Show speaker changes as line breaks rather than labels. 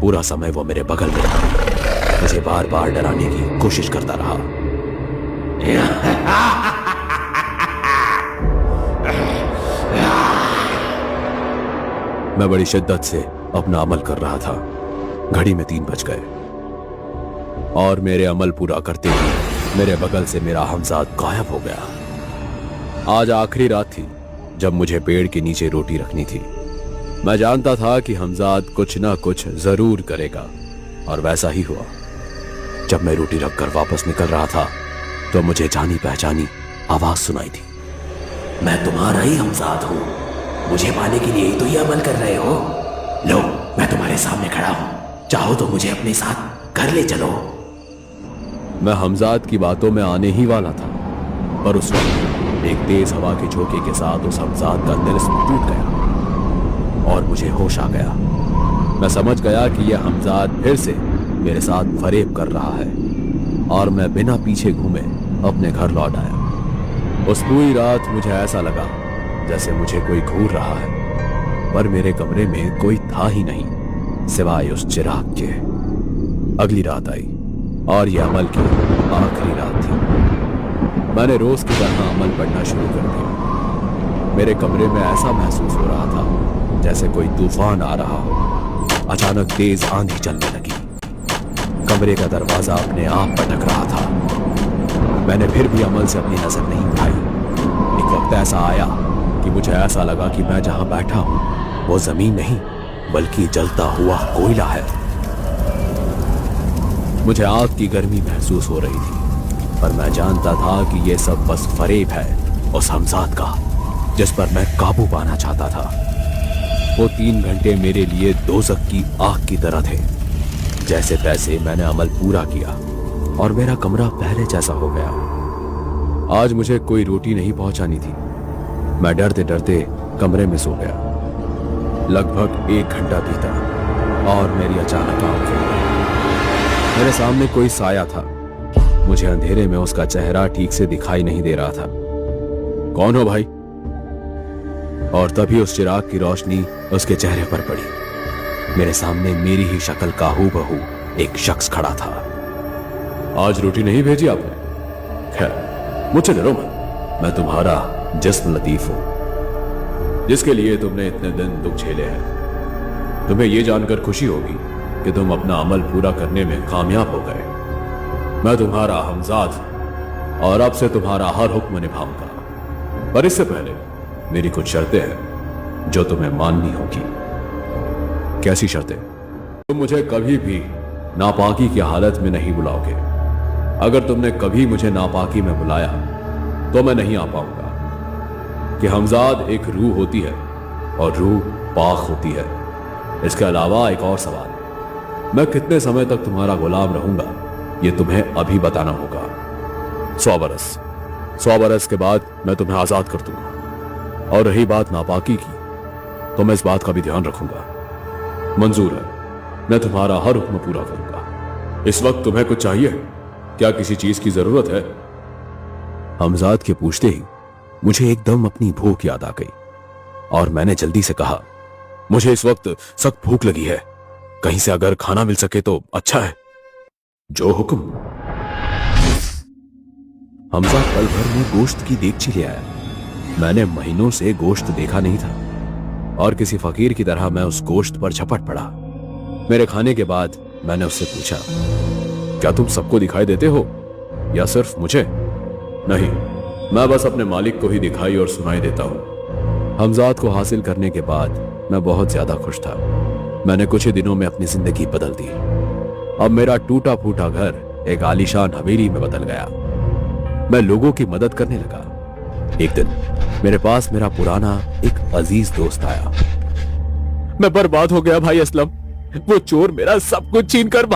पूरा समय वो मेरे बगल में था, मुझे बार बार डराने की कोशिश करता रहा। मैं बड़ी शिद्दत से अपना अमल कर रहा था। घड़ी में 3 बज गए और मेरे अमल पूरा करते ही मेरे बगल से मेरा हमजाद गायब हो गया। आज आखिरी रात थी जब मुझे पेड़ के नीचे रोटी रखनी थी। मैं जानता था कि हमजाद कुछ ना कुछ जरूर करेगा और वैसा ही हुआ। जब मैं रोटी रखकर वापस निकल रहा था तो मुझे जानी पहचानी आवाज सुनाई थी।
मैं तुम्हारा ही हमजाद हूँ, मुझे पाने के लिए ही तो ये अमल कर रहे हो। लो, मैं तुम्हारे सामने खड़ा हूँ, चाहो तो मुझे अपने साथ घर ले चलो।
मैं हमजाद की बातों में आने ही वाला था, पर उस वक्त एक तेज हवा के झोंके के साथ उस हमजाद का तिलिस्म टूट गया और मुझे होश आ गया। मैं समझ गया कि यह हमजाद फिर से मेरे साथ फरेब कर रहा है और मैं बिना पीछे घूमे अपने घर लौट आया। उस पूरी रात मुझे ऐसा लगा जैसे मुझे कोई घूर रहा है, पर मेरे कमरे में कोई था ही नहीं सिवाय उस चिराग के। अगली रात आई और यह अमल की आखिरी रात थी। मैंने रोज की तरह अमल पढ़ना शुरू कर दिया। मेरे कमरे में ऐसा महसूस हो रहा था जैसे कोई तूफान आ रहा हो। अचानक तेज आंधी चलने लगी। कमरे का दरवाजा अपने आप पटक रहा था। मैंने फिर भी अमल से अपनी नजर नहीं उठाई। एक वक्त ऐसा आया कि मुझे ऐसा लगा कि मैं जहां बैठा हूं वो जमीन नहीं बल्कि जलता हुआ कोयला है। मुझे आग की गर्मी महसूस हो रही थी, पर मैं जानता था कि यह सब बस फरेब है उस हमजाद का जिस पर मैं काबू पाना चाहता था। वो 3 घंटे मेरे लिए दोज़ख की आग की तरह थे। जैसे तैसे मैंने अमल पूरा किया और मेरा कमरा पहले जैसा हो गया। आज मुझे कोई रोटी नहीं पहुंचानी थी। मैं डरते डरते कमरे में सो गया। लगभग 1 घंटा बीता और मेरी अचानक आंख खुल गई। मेरे सामने कोई साया था। मुझे अंधेरे में उसका चेहरा ठीक से दिखाई नहीं दे रहा था। कौन हो भाई? और तभी उस चिराग की रोशनी उसके चेहरे पर पड़ी। मेरे सामने मेरी ही शक्ल का हूबहू एक शख्स खड़ा था। आज रोटी नहीं भेजी आपने? खैर, मुझसे डरो मत। मैं तुम्हारा जिस्म लतीफ हूं जिसके लिए तुमने इतने दिन दुख झेले हैं। तुम्हें यह जानकर खुशी होगी कि तुम अपना अमल पूरा करने में कामयाब हो गए। मैं तुम्हारा हमजाद हूं और अब से तुम्हारा हर हुक्म निभाऊंगा, पर इससे पहले मेरी कुछ शर्तें हैं जो तुम्हें माननी होगी। कैसी शर्तें? तुम मुझे कभी भी नापाकी की हालत में नहीं बुलाओगे। अगर तुमने कभी मुझे नापाकी में बुलाया तो मैं नहीं आ पाऊंगा। कि हमजाद एक रूह होती है और रूह पाक होती है। इसके अलावा एक और सवाल, मैं कितने समय तक तुम्हारा गुलाम रहूंगा यह तुम्हें अभी बताना होगा। 100 बरस। 100 बरस के बाद मैं तुम्हें आजाद कर दूंगा। और रही बात नापाकी की, तो मैं इस बात का भी ध्यान रखूंगा। मंजूर है, मैं तुम्हारा हर हुक्म पूरा करूंगा। इस वक्त तुम्हें कुछ चाहिए? क्या किसी चीज की जरूरत है? हमजाद के पूछते ही मुझे एकदम अपनी भूख याद आ गई और मैंने जल्दी से कहा, मुझे इस वक्त सख्त भूख लगी है। कहीं से अगर खाना मिल सके तो अच्छा है। जो हुक्म। हमजाद पल भर में गोश्त की देगची ले आया। मैंने महीनों से गोश्त देखा नहीं था और किसी फकीर की तरह मैं उस गोश्त पर झपट पड़ा। मेरे खाने के बाद मैंने उससे पूछा, क्या तुम सबको दिखाई देते हो या सिर्फ मुझे? नहीं, मैं बस अपने मालिक को ही दिखाई और सुनाई देता हूं। हमजाद को हासिल करने के बाद मैं बहुत ज्यादा खुश था। मैंने कुछ ही दिनों में अपनी जिंदगी बदल दी। अब मेरा टूटा फूटा घर एक आलीशान हवेली में बदल गया। मैं लोगों की मदद करने लगा। एक दिन मेरे पास मेरा पुराना एक अजीज दोस्त आया। मैं बर्बाद हो गया भाई असलम। वो चोर मेरा सब कुछ छीन कर